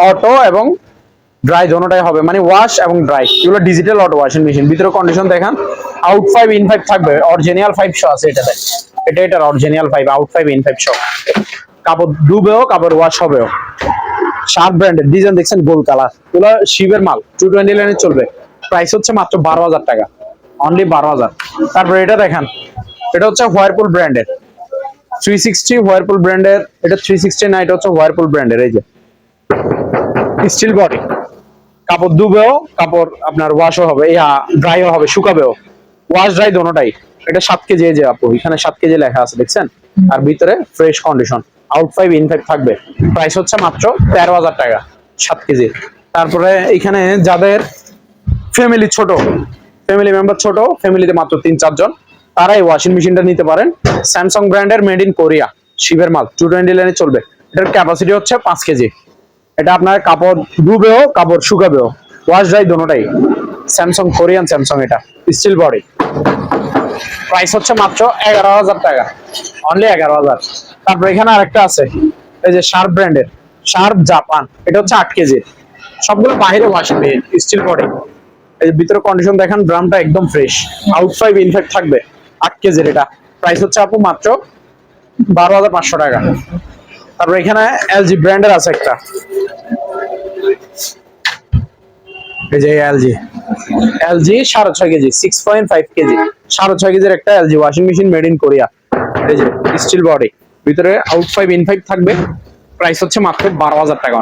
অটো এবং ড্রাই দোনোটাই হবে, মানে ওয়াশ এবং ড্রাই। এগুলো ডিজিটাল অটো ওয়াশিং মেশিন। ভিতরে কন্ডিশন দেখান, আউট 5 ইন 5 থাকবে, অরিজিনাল 5 শো আছে এটাতে। এটার অরিজিনাল 5, আউট 5 ইন 5 শো। কাপড় ধুবেও, কাপড় ওয়াশ হবেও। শার্প ব্র্যান্ডের, ডিজাইন দেখছেন গোল কালার, এগুলো শিবের মাল, 220 লাইনে চলবে। প্রাইস হচ্ছে মাত্র 12000 টাকা, অনলি 12000। তারপরে এটা দেখেন, এটা হচ্ছে হোয়ারপুল ব্র্যান্ডের 360, হোয়ারপুল ব্র্যান্ডের। এটা 360 না, এটা হচ্ছে হোয়ারপুল ব্র্যান্ডের। এই যে স্টিল বডি, কাপড় ধুবেও, কাপড় আপনার ওয়াশও হবে, ড্রাইও হবে, শুকাবেও, ওয়াশ ড্রাই দোনোটাই। এটা 7 কেজি, এই যে আপু এখানে 7 কেজি লেখা আছে দেখছেন, আর ভিতরে ফ্রেশ কন্ডিশন, আউট 5 ইন 5 থাকবে। প্রাইস হচ্ছে মাত্র 13000 টাকা, 7 কেজি। তারপরে এখানে যাদের ফ্যামিলি ছোট, ফ্যামিলি মেম্বার ছোট, ফ্যামিলিতে মাত্র 3-4 জন, তারা এই ওয়াশিং মেশিনটা নিতে পারেন। স্যামসাং ব্র্যান্ডের, মেড ইন কোরিয়া, শিবের মাল, 220 লাইনে চলবে। এটার ক্যাপাসিটি হচ্ছে 5 কেজি। এটা আপনার কাপড় ধুবেও, কাপড় শুকাবেও, ওয়াশ ড্রাই দোনোটাই। স্যামসাং, কোরিয়ান স্যামসাং, এটা স্টিল বডি। প্রাইস হচ্ছে মাত্র 11000 টাকা, অনলি 11000। তারপর এখানে আরেকটা আছে, এই যে শার্প ব্র্যান্ডের, শার্প জাপান, এটা হচ্ছে 8 কেজি। সবগুলো বাইরে ওয়াশিং মেশিন, স্টিল বডি। এই যে ভিতরে কন্ডিশন দেখেন, ড্রামটা একদম ফ্রেশ, আউট 5 ইন 5 থাকবে, 8 কেজির। এটা প্রাইস হচ্ছে আপু মাত্র 12500 টাকা। তারপর এখানে এলজি ব্র্যান্ডের আছে একটা, এই যে এলজি 6.5 কেজি, 6.5 কেজি, 6.5 কেজির একটা LG washing machine, made in Korea. এই যে স্টিল বডি, ভিতরে আউট 5 ইন 5 থাকবে। প্রাইস হচ্ছে মাত্র 12000 টাকা,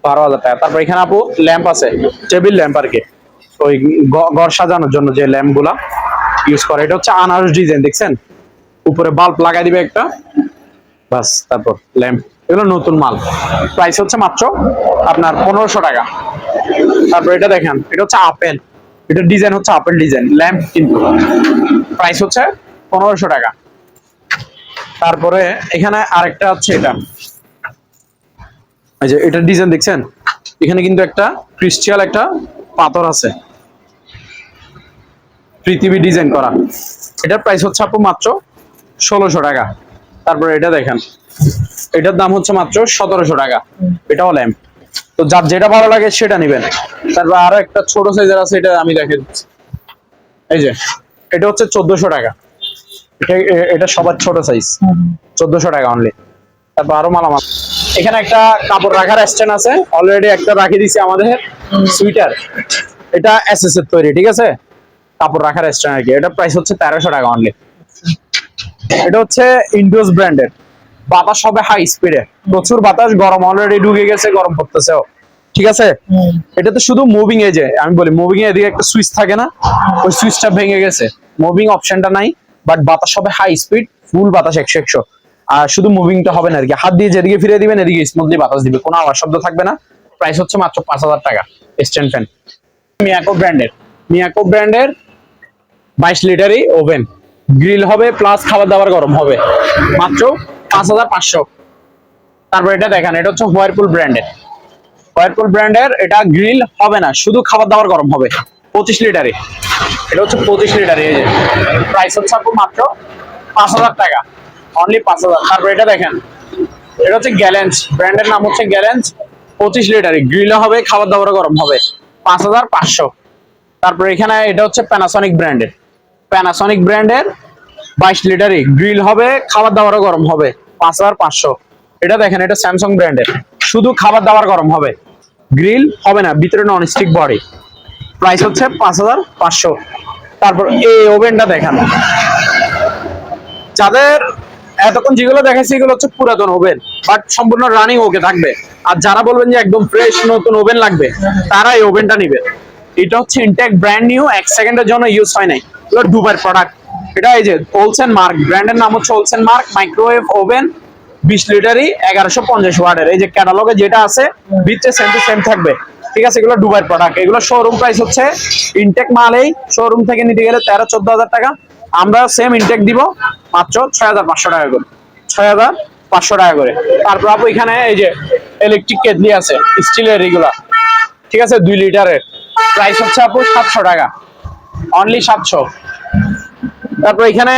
12000 টাকা। তারপর এখানে আপু ল্যাম্প আছে, টেবিল ল্যাম্প আর কি, ওই ঘর সাজানোর জন্য যে ল্যাম্প গুলা ইউজ করে। এটা হচ্ছে আনারস ডিজাইন, দেখছেন উপরে বাল্ব লাগাই দিবে একটা, বাস, তারপর ল্যাম্প। এগুলো নতুন মাল, প্রাইস হচ্ছে মাত্র আপনার 1500 টাকা। তারপর এটা দেখেন, এটা হচ্ছে আপেল, এটা ডিজাইন হচ্ছে আপেল ডিজাইন, ল্যাম্প কিন্তু, প্রাইস হচ্ছে 1500 টাকা। তারপরে এখানে আরেকটা হচ্ছে, এটা এই যে এটা ডিজাইন দেখছেন, এখানে কিন্তু একটা ক্রিস্টাল, একটা পাথর আছে, পৃথিবী ডিজাইন করা। এটার প্রাইস হচ্ছে আপু মাত্র 1600 টাকা। তারপরে এটা দেখেন, এটার দাম হচ্ছে মাত্র 1700 টাকা, এটাও ল্যাম্প। তো যার যেটা ভালো লাগে সেটা নেবেন। তারপর আরো একটা ছোট সাইজের আছে, এটা আমি দেখে দিচ্ছি। এই যে এটা হচ্ছে 1400 টাকা। এটা সবার ছোট সাইজ, 1400 টাকা অনলি। তারপর আরো মালামাল, এখানে একটা কাপড় রাখার স্ট্যান্ড আছে, অলরেডি একটা রাখি দিছি আমাদের সুইটার। এটা এসএস এর তৈরি, ঠিক আছে, কাপড় রাখার স্ট্যান্ড আর কি। এটা প্রাইস হচ্ছে 1300 টাকা অনলি। এটা হচ্ছে ইন্ডোজ ব্র্যান্ডের, বাতাস হবে হাই স্পিডে, প্রচুর বাতাস, গরম অলরেডি ঢুকে গেছে, গরম পড়তেছে, ঠিক আছে। এটা তো শুধু মুভিং এ, যে আমি বলি মুভিং এ এদিকে একটা সুইচ থাকে না, ওই সুইচটা ভেঙে গেছে, মুভিং অপশনটা নাই, বাট বাতাস হবে হাই স্পিড, ফুল বাতাস 100 আর শুধু মুভিংটা হবে না আর কি, হাত দিয়ে যেদিকে ফিরে দিবেন এদিকে স্মুথলি বাতাস দিবে, কোনো আওয়াজ শব্দ থাকবে না। প্রাইস হচ্ছে মাত্র 5000 টাকা স্ট্যান্ড ফ্যান। মিয়াকো ব্র্যান্ডের 22 লিটারই ওভেন, গ্রিল হবে প্লাস খাবার দাবার গরম হবে, মাত্র 5500। তারপর এটা দেখেন, এটা হচ্ছে হোয়ারপুল ব্র্যান্ডের, এটা গ্রিল হবে না, শুধু খাবার দাবার গরম হবে, 25 লিটারে। এটা হচ্ছে 25 লিটারে, এই যে প্রাইস হচ্ছে আপনার মাত্র 5000 টাকা, অনলি 5000। তারপর এটা দেখেন, এটা হচ্ছে গ্যালেন্স ব্র্যান্ডের, নাম হচ্ছে গ্যালেন্স, 25 লিটারে, গ্রিল হবে খাবার দাবার গরম হবে, 5500। তারপর এখানে এটা হচ্ছে প্যানাসনিক ব্র্যান্ডের 22 লিটারে, গ্রিল হবে খাবার দাবার গরম হবে, 5500। এটা দেখেন, এটা স্যামসাং ব্র্যান্ডের, শুধু খাবার দাবার গরম হবে, গ্রিল হবে না, ভিতরে নন স্টিক বডি, প্রাইস হচ্ছে 5500। তারপর এই ওভেনটা দেখেন, যাদের এতক্ষণ যেগুলো দেখাচ্ছি এগুলো হচ্ছে পুরাতন ওভেন, বাট সম্পূর্ণ রানিং ওকে থাকবে। আর যারা বলবেন যে একদম ফ্রেশ নতুন ওভেন লাগবে, তারা এই ওভেনটা নিবে। এটা হচ্ছে ইনটেক ব্র্যান্ড নিউ, 1 সেকেন্ডের জন্য ইউজ হয় নাই, এগুলো দুবার প্রোডাক্ট। এটা এই যে ওলসেন মার্ক ব্র্যান্ডের, নাম হচ্ছে ওলসেন মার্ক মাইক্রোওয়েভ ওভেন, 20 লিটারই, 1150 ওয়াটের। এই যে ক্যাটালগে যেটা আছে ভিতরে সেম টু সেম থাকবে, ঠিক আছে। এগুলো দুবার প্রোডাক্ট, এগুলো শোরুম প্রাইস হচ্ছে, ইনটেক মালেই শোরুম থেকে নিতে গেলে 13-14 হাজার টাকা, আমরা সেম ইনটেক দিব মাত্র 6500 টাকা করে, 6500 টাকা করে। তারপর আপু এখানে এই যে ইলেকট্রিক কেটলি আছে স্টিলের, রেগুলার, ঠিক আছে, 2 লিটারের, প্রাইস হচ্ছে আপু 700 টাকা, অনলি 700। তারপর এখানে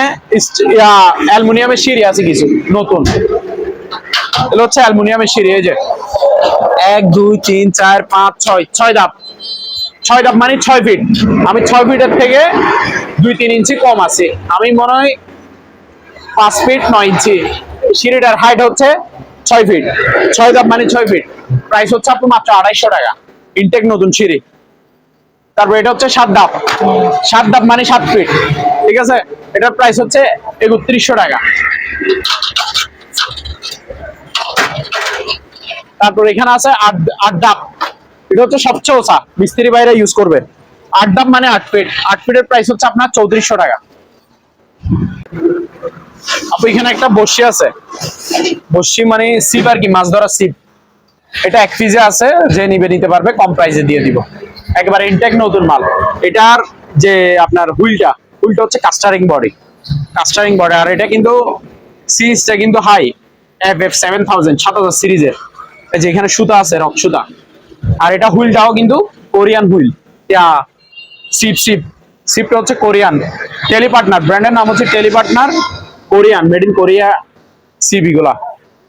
অ্যালুমিনিয়ামের সিঁড়ি আছে কিছু নতুন, এগুলো হচ্ছে অ্যালুমিনিয়ামের সিঁড়ি, এই যে 1 2 3 4 5 6 ধাপ, 6 ধাপ মানে 6 ফিট। আমি 6 ফিটের থেকে 2-3 ইঞ্চি কম আছে, আমি মনে হয় 5 ফিট 9 ইঞ্চি। সিঁড়িটার হাইট হচ্ছে 6 ফিট, 6 ধাপ মানে 6 ফিট, প্রাইস হচ্ছে আপনার মাত্র 250 টাকা, ইনটেক নতুন সিঁড়ি। তারপর এটা হচ্ছে 7 ধাপ, 7 ধাপ মানে 7 ফিট, ঠিক আছে, এটার প্রাইস হচ্ছে 3100 টাকা। তারপর এখানে আছে 8 ধাপ, এটা হচ্ছে সবচেয়ে ওসা, মিস্ত্রি বাইরে ইউজ করবে। 8 ধাপ মানে 8 ফিট, 8 ফিটের প্রাইস হচ্ছে আপনার 3400 টাকা। আপু এখানে একটা বসি আছে, বসি মানে সিপ আর কি, মাছ ধরার সিপ, এটা 1 পিসে আছে, যে নিতে পারবে কম প্রাইসে দিয়ে দিব, একেবারে ইনটেক নতুন মাল। এটার যে আপনার হুইলটা হচ্ছে কাস্টারিং বডি, আর এটা কিন্তু সিরিজটা কিন্তু হাই FF 7000 সিরিজের, যেখানে সুতা আছে, রক সুতা। আর এটা হুইলটাও কিন্তু কোরিয়ান হুইল, সিপটা হচ্ছে কোরিয়ান, টেলিপার্টনার ব্র্যান্ডের নাম হচ্ছে Telepartner, Korean, made in Korea সিপ গুলা।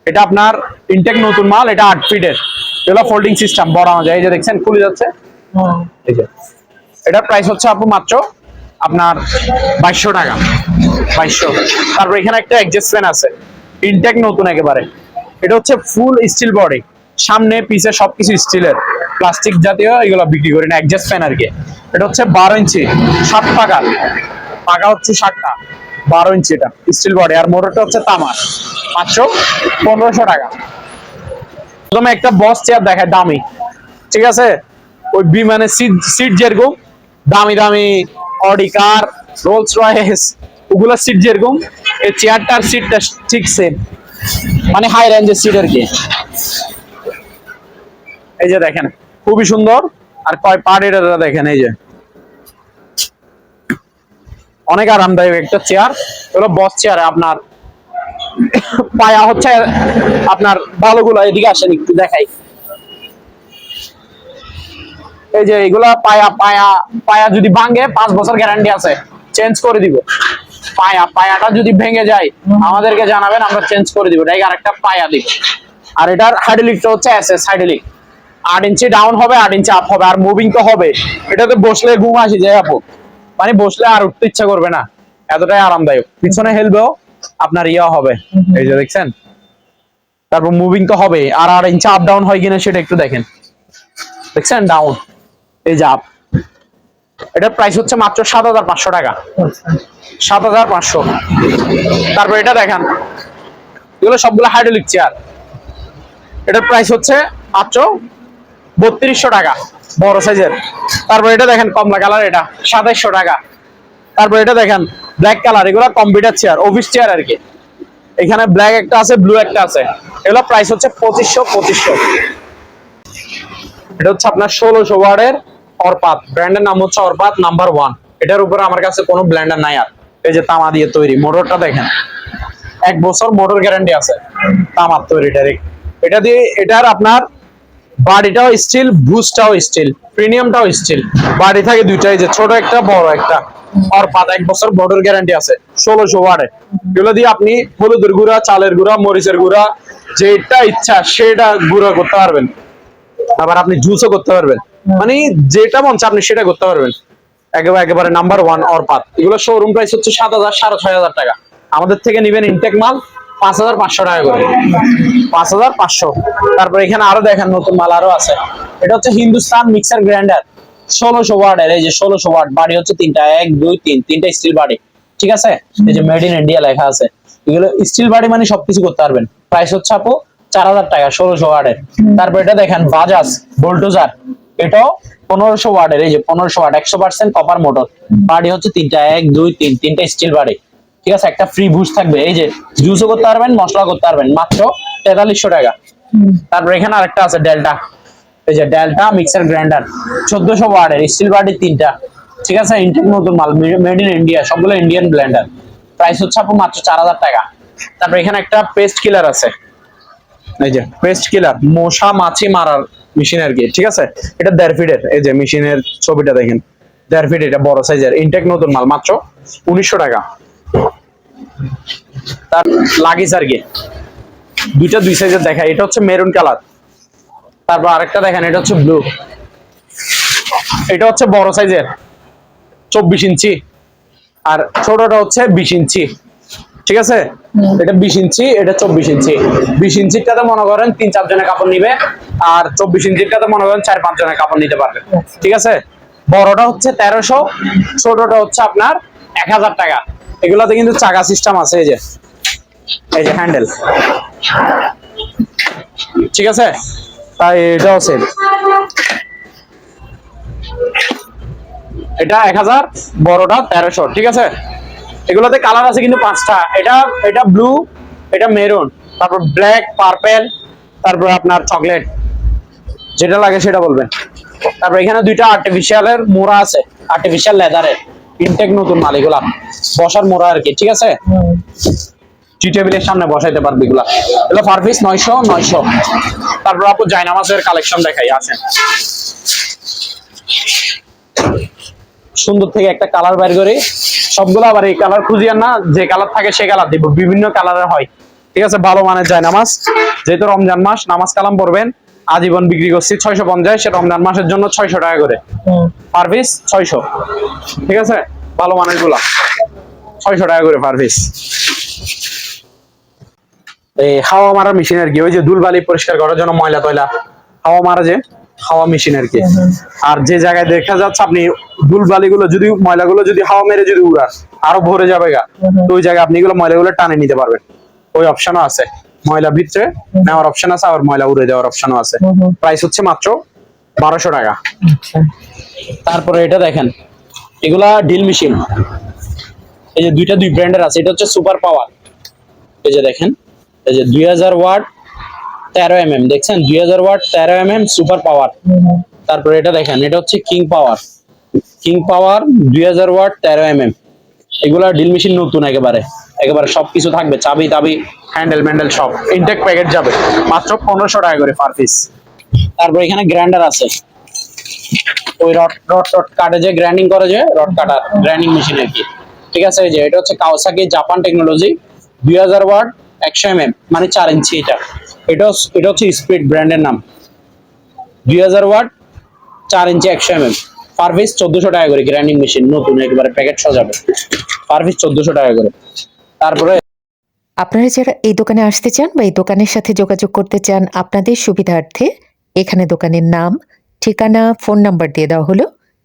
এটা আপনার ইনটেক নতুন মাল, এটা 8 ফিটের, এগুলো ফোল্ডিং সিস্টেম, বড়ানো যায়, এই যে দেখছেন খুলে যাচ্ছে, এই যে। এটার প্রাইস হচ্ছে আপু মাত্র আপনার 2200 টাকা, 2200। তারপর এখানে একটা অ্যাডজাস্ট ফ্যান আছে, ইনটেক নতুন একেবারে, এটা হচ্ছে ফুল স্টিল বডি, সামনে পিছে সবকিছু স্টিলের, প্লাস্টিক জাতীয় এগুলো বিক্রি করি না, অ্যাডজাস্ট ফ্যান আর কি। এটা হচ্ছে 12 ইঞ্চি, 7 পাকা হচ্ছে 7টা, 12 ইঞ্চি, এটা স্টিল বডি, আর মোটরটা হচ্ছে তামার, মাত্র 1500 টাকা। প্রথমে একটা বস চেয়ার দেখায় দামি, ঠিক আছে, ওই বিমানের সিট যেরকম দামি অডি কার, রোলস রয়েস, ওগুলা সিট যেরকম, এই চেয়ারটার সিটটা ঠিক সেম, মানে হাই রেঞ্জের সিট আর কি। এই যে দেখেন খুবই সুন্দর, আর কয় পার্ট এটা দেখেন, এই যে অনেক আরামদায়ক একটা চেয়ার, এগুলো বস চেয়ার। আপনার পায়া হচ্ছে আপনার ভালোগুলো, এদিকে আসেন একটু দেখাই, এই যে এগুলা পায়া যদি ভাঙে 5 বছর গ্যারান্টি আছে, চেঞ্জ করে দিব। পায়াটা যদি ভেঙে যায় আমাদেরকে জানাবেন, আমরা চেঞ্জ করে দিব, তাই আরেকটা পায়া দিব। আর এটার হাইড্রোলিকটা হচ্ছে এসএস হাইড্রোলিক, 8 ইঞ্চি ডাউন হবে, 8 ইঞ্চি আপ হবে, আর মুভিং তো হবে, এটাতে বসলে ঘুম আসি যায় আপু, মানে বসলে আর উঠতে ইচ্ছা করবে না, এতটাই আরামদায়ক। পিছনে হেলবেও আপনার ইয়া হবে, এই যে দেখছেন। তারপর মুভিং তো হবে, আর 8 ইঞ্চি আপ ডাউন হয় কিনা সেটা একটু দেখেন, দেখছেন ডাউন, এই যে আপ। এটার প্রাইস হচ্ছে মাত্র 7,500 টাকা, 7,500। তারপর এটা দেখেন, এগুলো সবগুলো হাইড্রোলিক চেয়ার। এটার প্রাইস হচ্ছে মাত্র 3200 টাকা, বড় সাইজের। তারপর এটা দেখেন কমলা কালার, এটা 2700 টাকা। তারপর এটা দেখেন ব্ল্যাক কালার, এগুলো কম্পিউটার চেয়ার, অফিস চেয়ার আর কি। এখানে ব্ল্যাক একটা আছে, ব্লু একটা আছে। এগুলো প্রাইস হচ্ছে 2500। এটা হচ্ছে আপনার 1600 ওয়াটের অরপাত, ব্র্যান্ডের নাম হচ্ছে অরপাত নাম্বার 1। এটার উপরে আমার কাছে কোনো ব্ল্যান্ডার নাই আর। এই যে তামা দিয়ে তৈরি, মোটরটা দেখেন 1 বছর মোটর গ্যারান্টি আছে, তামার তৈরি ডাইরেক্ট। এটা দিয়ে এটার আপনার বাড়িটাও স্টিল, বুস্টটাও স্টিল, প্রিমিয়ামটাও স্টিল। বাড়ি থাকে দুইটাই, যে ছোট একটা বড় একটা। অরপাত 1 বছর মোটর গ্যারান্টি আছে, 1600 ওয়াটের। এগুলো দিয়ে আপনি হলুদের গুঁড়া, চালের গুঁড়া, মরিচের গুঁড়া, যেটা ইচ্ছা সেটা গুঁড়া করতে পারবেন। আবার আপনি জুসও করতে পারবেন, মানে যেটা মন চায় আপনি সেটা করতে পারবেন। একেবারে নাম্বার 1 অরপাত। এগুলো শোরুম প্রাইস হচ্ছে 7,000 6,500 টাকা। আমাদের থেকে নিবেন ইনটেক মাল 5,500 টাকা করে, 5,500। তারপর এখানে আরো দেখেন নতুন মাল আরো আছে। এটা হচ্ছে হিন্দুস্তান মিক্সার গ্রাইন্ডার, 1600 ওয়াটের। এই যে 1600 ওয়াট, বাড়ি হচ্ছে 3টা, 1 2 3, 3টা স্টিল বাড়ি, ঠিক আছে। এই যে মেড ইন ইন্ডিয়া লেখা আছে। এগুলো স্টিল বাড়ি মানে সবকিছু করতে পারবেন। প্রাইস হচ্ছে আপু 4,000 টাকা, 1600 ওয়াটের। তারপর এটা দেখেন বাজাজ বোল্টোজার, এটাও 1500 ওয়াটের। এই যে 1500 ওয়াট, 100% কপার মোটর, বাড়ি হচ্ছে 3টা, 1 2 3, 3টা স্টিল বাড়ি, ঠিক আছে। একটা ফ্রি বুস্ট থাকবে। এই যে জুসও করতে পারবেন, মশলা করতে পারবেন, মাত্র 4300 টাকা। তারপর এখানে আরেকটা আছে ডেল্টা, এই যে ডেল্টা মিক্সার গ্রাইন্ডার, 1400 ওয়াটের, স্টিল বাড়ি 3টা, ঠিক আছে। ইনটেক নতুন মাল, মেড ইন ইন্ডিয়া, সবগুলো ইন্ডিয়ান ব্লেন্ডার। প্রাইস হচ্ছে আপু মাত্র 4000 টাকা। তারপর এখানে একটা পেস্ট কিলার আছে, এই যে পেস্ট কিলার, মশা মাছি মারার মেশিন আর কি, ঠিক আছে। এটা 1.5 ফিটের, এই যে মেশিনের ছবিটা দেখেন, 1.5 ফিট, এটা বড় সাইজের, ইনটেক নতুন মাল, মাত্র 1900 টাকা। তার লাগিস আর কি, দুইটা 2 সাইজের দেখায়। এটা হচ্ছে মেরুন কালার। তারপর আরেকটা দেখেন, এটা হচ্ছে ব্লু। এটা হচ্ছে বড় সাইজের 24 ইঞ্চি, আর ছোটটা হচ্ছে 20 ইঞ্চি, ঠিক আছে। এটা 20 ইঞ্চি, এটা 24 ইঞ্চি। 20 ইঞ্চিটাতে মনে করেন 3-4 জনের কাপড় নিবে, আর 24 ইঞ্চিটাতে মনে করেন 4-5 জনের কাপড় নিতে পারবে, ঠিক আছে। বড়টা হচ্ছে 1300, ছোটটা হচ্ছে আপনার 1000 টাকা। এগুলাতে কিন্তু চাকা সিস্টেম আছে, এই যে হ্যান্ডেল, ঠিক আছে। তাই এটাও সেম, এটা 1000, বড়টা 1300, ঠিক আছে। এগুলোতে কালার আছে কিন্তু 5টা। এটা ব্লু, এটা মেরুন, তারপর ব্ল্যাক, পার্পল, তারপর আপনার চকলেট, যেটা লাগে সেটা বলবেন। তারপর এখানে 2টা আর্টিফিশিয়ালের মোড়া আছে, আর্টিফিশিয়াল লেদারের, ইনটেক নতুন মাল। এগুলা বসার মোড়া আর কি, ঠিক আছে। টি টেবিলের সামনে বসাইতে পারবে এগুলা। এগুলো পার পিস 900। তারপর আপু জায়নামাজের কালেকশন দেখাই, আসেন। সুন্দর থেকে একটা কালার বের করি, সবগুলো আবার এই কালার খুঁজিয়ান না, যে কালার থাকে সে কালার দিব, বিভিন্ন কালারের হয়, ঠিক আছে। ভালো মানের জায়নামাজ, যেহেতু রমজান মাস, নামাজ কালাম পড়বেন, আজীবন বিক্রি করছি 650, সে রমজান মাসের জন্য 600 টাকা করে, পার পিস 600, ঠিক আছে। ভালো মানের গুলা 600 টাকা করে পার পিস। এই হাওয়া মারা মেশিন আর কি, ওই যে ধুলবালি পরিষ্কার করার জন্য, ময়লা টয়লা হাওয়া মারা, যে হাওয়া মেশিন আর কি। আর যে জায়গায় দেখা যাচ্ছে আপনি ধুলবালি গুলো যদি, ময়লা গুলো যদি হাওয়া মেরে যদি উড়ান, আরো ভরে যাবে গা, তো ওই জায়গায় আপনি এগুলো ময়লা গুলো টানে নিতে পারবেন। ওই অপশনও আছে, ময়লা ভিতরে নেওয়ার অপশন আছে, আবার ময়লা উড়ে দেওয়ার অপশনও আছে। প্রাইস হচ্ছে মাত্র 1200 টাকা। তারপরে এটা দেখেন, এগুলা ডিল মেশিন, এই যে 2 ব্র্যান্ডের আছে। এটা হচ্ছে সুপার পাওয়ার, এই যে দেখেন, এই যে 2000 ওয়াট 13 mm, দেখছেন 2000 ওয়াট 13 mm সুপার পাওয়ার। তারপরে এটা দেখেন, এটা হচ্ছে কিং পাওয়ার, 2000 ওয়াট 13 mm। এগুলা ডিল মেশিন নতুন, একেবারে সবকিছু থাকবে, চাবি টাবি, হ্যান্ডেল ম্যান্ডেল সব, ইনটেক প্যাকেট যাবে, মাত্র 1500 টাকা করে পার পিস। তারপর এখানে গ্রাইন্ডার আছে, ওই রড কাটে, যে গ্রাইন্ডিং করে, যে রড কাটার গ্রাইন্ডিং মেশিন আর কি, ঠিক আছে। এই যে এটা হচ্ছে Kawasaki Japan technology, 2000 watt 100 mm, মানে 4 ইঞ্চি। এটা হচ্ছে স্পিড ব্র্যান্ডের নাম, 2000 ওয়াট 4 ইঞ্চি 100 mm। পার পিস 1400 টাকা করে গ্রাইন্ডিং মেশিন নতুন একবারে প্যাকেট সাজাবে, পার পিস 1400 টাকা করে। তারপরে আপনারা যারা এই দোকানে আসতে চান বা এই দোকানের সাথে যোগাযোগ করতে চান, আপনাদের সুবিধার্থে এখানে দোকানের নাম, ঠিকানা, ফোন নাম্বার দিয়ে দেওয়া হলো।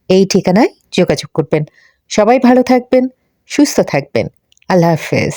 এই ঠিকানায় যোগাযোগ করবেন। সবাই ভালো থাকবেন, সুস্থ থাকবেন। আল্লাহ হাফেজ।